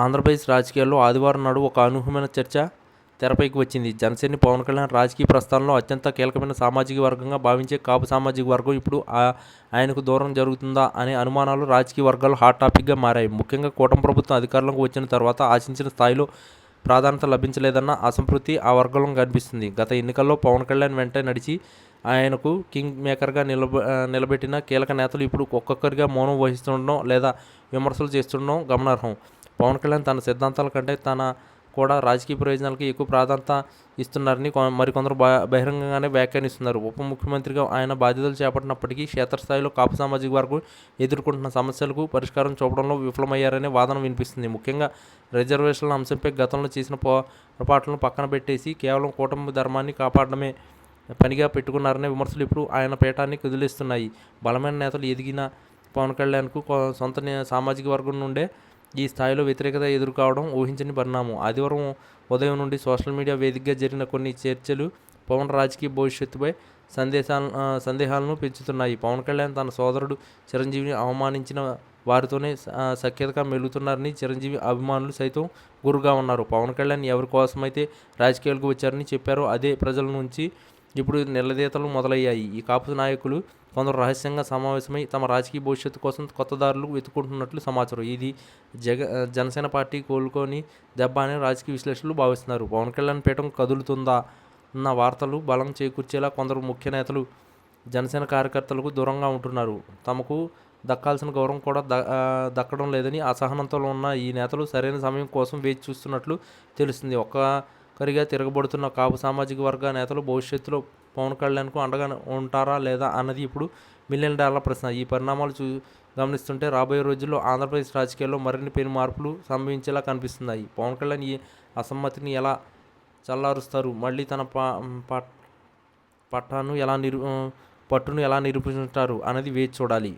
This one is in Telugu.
ఆంధ్రప్రదేశ్ రాజకీయాల్లో ఆదివారం నాడు ఒక అనూహ్యమైన చర్చ తెరపైకి వచ్చింది. జనసేనాని పవన్ కళ్యాణ్ రాజకీయ ప్రస్థానంలో అత్యంత కీలకమైన సామాజిక వర్గంగా భావించే కాపు సామాజిక వర్గం ఇప్పుడు ఆయనకు దూరం జరుగుతుందా అనే అనుమానాలు రాజకీయ వర్గాల్లో హాట్ టాపిక్గా మారాయి. ముఖ్యంగా కూటమి ప్రభుత్వం అధికారంలోకి వచ్చిన తర్వాత ఆశించిన స్థాయిలో ప్రాధాన్యత లభించలేదన్న అసంతృప్తి ఆ వర్గంలో కనిపిస్తుంది. గత ఎన్నికల్లో పవన్ కళ్యాణ్ వెంట నడిచి ఆయనకు కింగ్ మేకర్గా నిలబెట్టిన కీలక నేతలు ఇప్పుడు ఒక్కొక్కరిగా మౌనం వహిస్తుండడం లేదా విమర్శలు చేస్తుండడం గమనార్హం. పవన్ కళ్యాణ్ తన సిద్ధాంతాల కంటే తన కూడా రాజకీయ ప్రయోజనాలకి ఎక్కువ ప్రాధాన్యత ఇస్తున్నారని మరికొందరు బహిరంగంగానే వ్యాఖ్యానిస్తున్నారు. ఉప ముఖ్యమంత్రిగా ఆయన బాధ్యతలు చేపట్టినప్పటికీ క్షేత్రస్థాయిలో కాపు సామాజిక వర్గం ఎదుర్కొంటున్న సమస్యలకు పరిష్కారం చూపడంలో విఫలమయ్యారనే వాదన వినిపిస్తుంది. ముఖ్యంగా రిజర్వేషన్ల అంశంపై గతంలో చేసిన పొరపాట్లను పక్కన పెట్టేసి కేవలం కూటమి ధర్మాన్ని కాపాడడమే పనిగా పెట్టుకున్నారనే విమర్శలు ఇప్పుడు ఆయన పీఠాన్ని కదిలిస్తున్నాయి. బలమైన నేతలు ఎదిగిన పవన్ కళ్యాణ్కు సొంత సామాజిక వర్గం నుండే ఈ స్థాయిలో వ్యతిరేకత ఎదుర్కోవడం ఊహించని పరిణామం. ఆదివారం ఉదయం నుండి సోషల్ మీడియా వేదికగా జరిగిన కొన్ని చర్చలు పవన్ రాజకీయ భవిష్యత్తుపై సందేహాలను పెంచుతున్నాయి. పవన్ కళ్యాణ్ తన సోదరుడు చిరంజీవిని అవమానించిన వారితోనే సఖ్యతగా మెలుగుతున్నారని చిరంజీవి అభిమానులు సైతం గురుగా ఉన్నారు. పవన్ కళ్యాణ్ ఎవరి కోసమైతే రాజకీయాలకు వచ్చారని చెప్పారో అదే ప్రజల నుంచి ఇప్పుడు నిలదీతలు మొదలయ్యాయి. ఈ కాపు నాయకులు కొందరు రహస్యంగా సమావేశమై తమ రాజకీయ భవిష్యత్తు కోసం కొత్త దారులు వెతుక్కుంటున్నట్లు సమాచారం. ఇది జనసేన పార్టీ కోలుకొని దెబ్బ అని రాజకీయ విశ్లేషకులు భావిస్తున్నారు. పవన్ కళ్యాణ్ పీఠం కదులుతుందా అన్న వార్తలు బలం చేకూర్చేలా కొందరు ముఖ్య నేతలు జనసేన కార్యకర్తలకు దూరంగా ఉంటున్నారు. తమకు దక్కాల్సిన గౌరవం కూడా దక్కడం లేదని అసహనంతో ఉన్న ఈ నేతలు సరైన సమయం కోసం వేచి చూస్తున్నట్లు తెలుస్తుంది. ఒక్కరిగా తిరగబడుతున్న కాపు సామాజిక వర్గ నేతలు భవిష్యత్తులో పవన్ కళ్యాణ్కు అండగా ఉంటారా లేదా అన్నది ఇప్పుడు మిలియన్ డాలర్ ప్రశ్న. ఈ పరిణామాలు గమనిస్తుంటే రాబోయే రోజుల్లో ఆంధ్రప్రదేశ్ రాజకీయాల్లో మరిన్ని పెను మార్పులు సంభవించేలా కనిపిస్తున్నాయి. పవన్ కళ్యాణ్ ఈ అసమ్మతిని ఎలా చల్లారుస్తారు, మళ్ళీ తన పట్టును ఎలా నిరూపించుతారు అన్నది వేచి చూడాలి.